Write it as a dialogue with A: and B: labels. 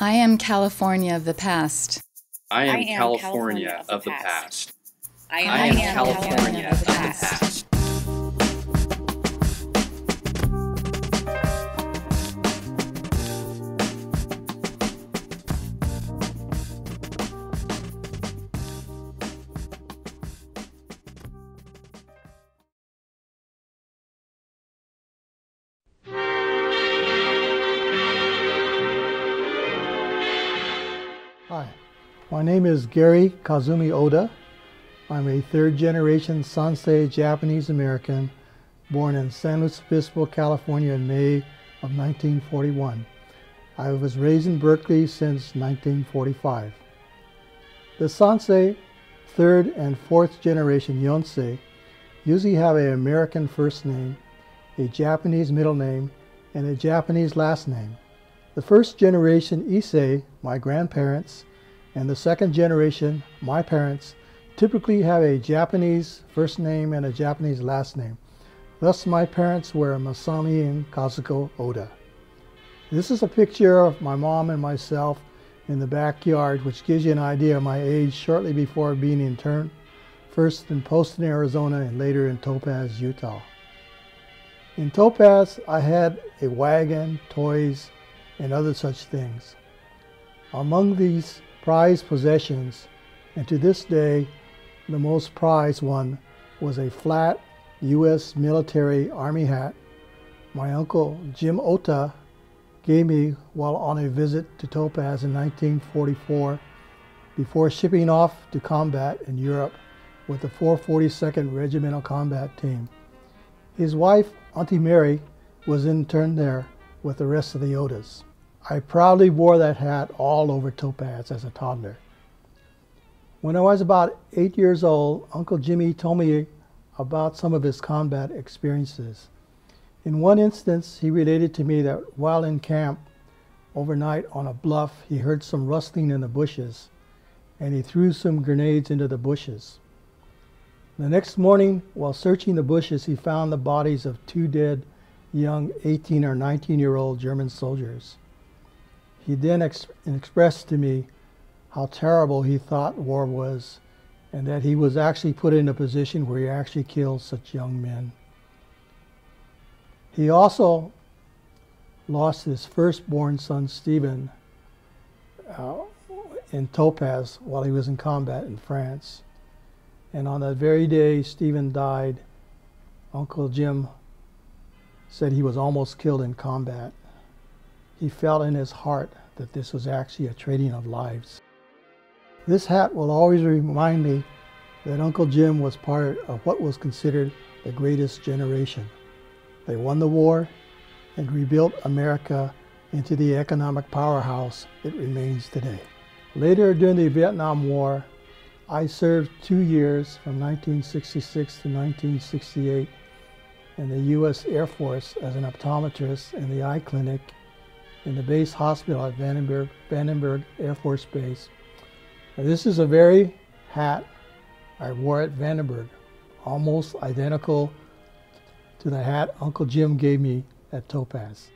A: I am California of the past.
B: I am California of the past.
C: I
B: I am
C: am
B: California of the past.
D: Hi, my name is Gary Oda. I'm a third-generation Sansei Japanese American born in San Luis Obispo, California in May of 1941. I was raised in Berkeley since 1945. The Sansei, third and fourth generation Yonsei, usually have an American first name, a Japanese middle name, and a Japanese last name. The first generation Issei, my grandparents, and the second generation, my parents, typically have a Japanese first name and a Japanese last name. Thus, my parents were Masami and Kazuko Oda. This is a picture of my mom and myself in the backyard, which gives you an idea of my age shortly before being interned, first in Poston, Arizona, and later in Topaz, Utah. In Topaz, I had a wagon, toys, and other such things. Among these prized possessions, and to this day, the most prized one was a flat U.S. military Army hat my uncle Jim Ota gave me while on a visit to Topaz in 1944 before shipping off to combat in Europe with the 442nd Regimental Combat Team. His wife, Auntie Mary, was interned there with the rest of the Odas. I proudly wore that hat all over Topaz as a toddler. When I was about 8 years old, Uncle Jimmy told me about some of his combat experiences. In one instance, he related to me that while in camp overnight on a bluff, he heard some rustling in the bushes, and he threw some grenades into the bushes. The next morning, while searching the bushes, he found the bodies of two dead young 18 or 19-year-old German soldiers. He then expressed to me how terrible he thought war was, and that he was actually put in a position where he actually killed such young men. He also lost his firstborn son, Stephen, in Topaz while he was in combat in France. And on that very day Stephen died, Uncle Jim said he was almost killed in combat. He felt in his heart that this was actually a trading of lives. This hat will always remind me that Uncle Jim was part of what was considered the greatest generation. They won the war and rebuilt America into the economic powerhouse it remains today. Later, during the Vietnam War, I served 2 years from 1966 to 1968 in the U.S. Air Force as an optometrist in the eye clinic in the base hospital at Vandenberg Air Force Base. Now, this is a very hat I wore at Vandenberg, almost identical to the hat Uncle Jim gave me at Topaz.